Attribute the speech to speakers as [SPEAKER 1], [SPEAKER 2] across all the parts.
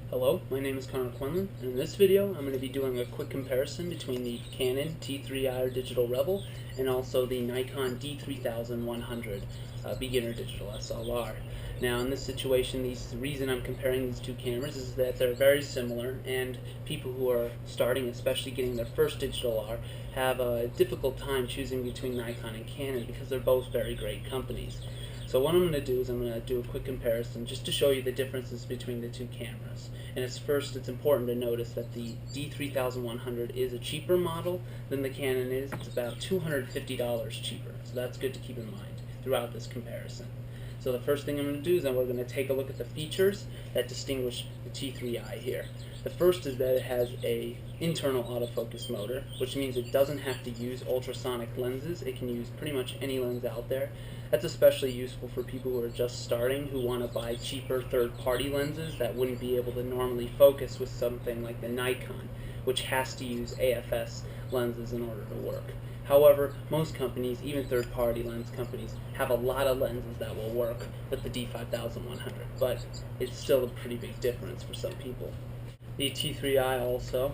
[SPEAKER 1] Hello, my name is Connor Quinlan, and in this video I'm going to be doing a quick comparison between the Canon t3i digital Rebel and also the Nikon d3100 beginner digital SLR. Now in this situation, the reason I'm comparing these two cameras is that they're very similar, and people who are starting, especially getting their first digital R, have a difficult time choosing between Nikon and Canon because they're both very great companies. So what I'm going to do is I'm going to do a quick comparison just to show you the differences between the two cameras. And it's important to notice that the D3100 is a cheaper model than the Canon is. It's about $250 cheaper. So that's good to keep in mind throughout this comparison. So the first thing I'm going to do is we're going to take a look at the features that distinguish the t3i here. The first is that it has an internal autofocus motor, which means it doesn't have to use ultrasonic lenses. It can use pretty much any lens out there. That's especially useful for people who are just starting, who want to buy cheaper third-party lenses that wouldn't be able to normally focus with something like the Nikon, which has to use AFS lenses in order to work. However, most companies, even third-party lens companies, have a lot of lenses that will work with the D5100, but it's still a pretty big difference for some people. The t3i also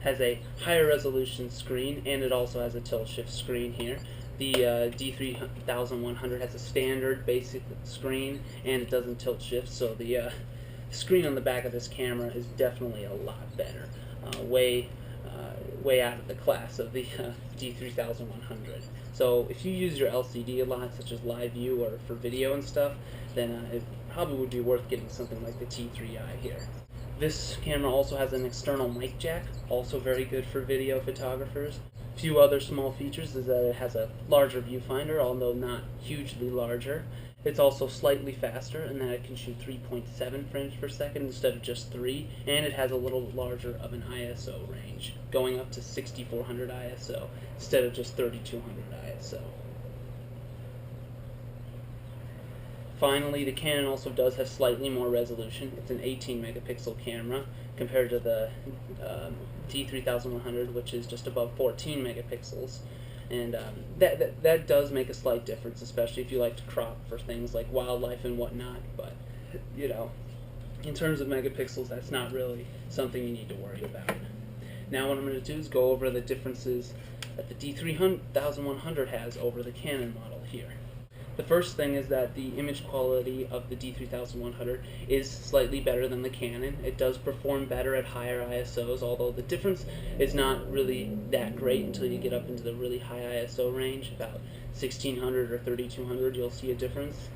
[SPEAKER 1] has a higher resolution screen, and it also has a tilt shift screen here. The D3100 has a standard basic screen, and it doesn't tilt shift, so the screen on the back of this camera is definitely a lot better. Way out of the class of the D3100. So if you use your LCD a lot, such as live view or for video and stuff, then it probably would be worth getting something like the t3i here. This camera also has an external mic jack, also very good for video photographers. A few other small features is that it has a larger viewfinder, although not hugely larger. It's also slightly faster in that it can shoot 3.7 frames per second instead of just 3, and it has a little larger of an ISO range, going up to 6400 ISO instead of just 3200 ISO. Finally, the Canon also does have slightly more resolution. It's an 18 megapixel camera compared to the D3100, which is just above 14 megapixels. And that does make a slight difference, especially if you like to crop for things like wildlife and whatnot. But, you know, in terms of megapixels, that's not really something you need to worry about. Now what I'm going to do is go over the differences that the D3100 has over the Canon model here. The first thing is that the image quality of the D3100 is slightly better than the Canon. It does perform better at higher ISOs, although the difference is not really that great until you get up into the really high ISO range. About 1600 or 3200 you'll see a difference.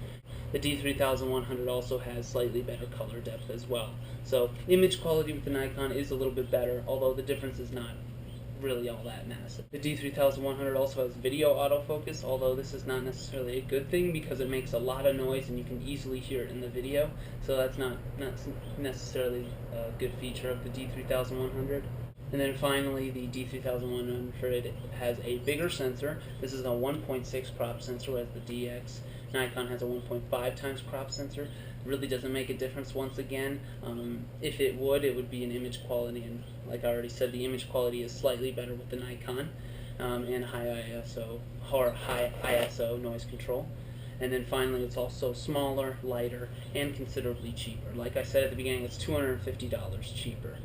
[SPEAKER 1] The D3100 also has slightly better color depth as well. So image quality with the Nikon is a little bit better, although the difference is not really all that massive. The D3100 also has video autofocus, although this is not necessarily a good thing because it makes a lot of noise and you can easily hear it in the video, so that's not necessarily a good feature of the D3100. And then finally, the D3100 has a bigger sensor. This is a 1.6 crop sensor, whereas the DX Nikon has a 1.5 times crop sensor. Really doesn't make a difference once again. If it would be an image quality, and like I already said, the image quality is slightly better with the Nikon, and high ISO noise control. And then finally, it's also smaller, lighter, and considerably cheaper. Like I said at the beginning, it's $250 cheaper.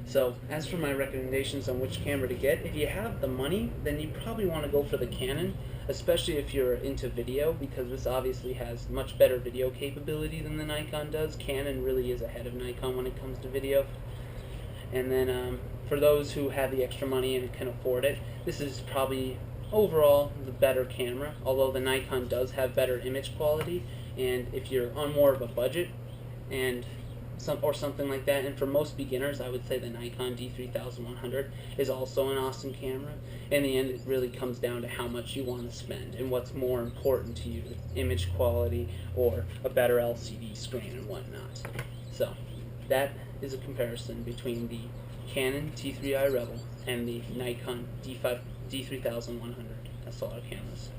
[SPEAKER 1] So as for my recommendations on which camera to get, if you have the money, then you probably want to go for the Canon, especially if you're into video, because this obviously has much better video capability than the Nikon does. Canon really is ahead of Nikon when it comes to video. And then for those who have the extra money and can afford it, this is probably overall the better camera, although the Nikon does have better image quality. And if you're on more of a budget and something like that, and for most beginners, I would say the Nikon D3100 is also an awesome camera. In the end, it really comes down to how much you want to spend and what's more important to you, image quality or a better LCD screen and whatnot. So that is a comparison between the Canon t3i Rebel and the Nikon D3100 SLR cameras.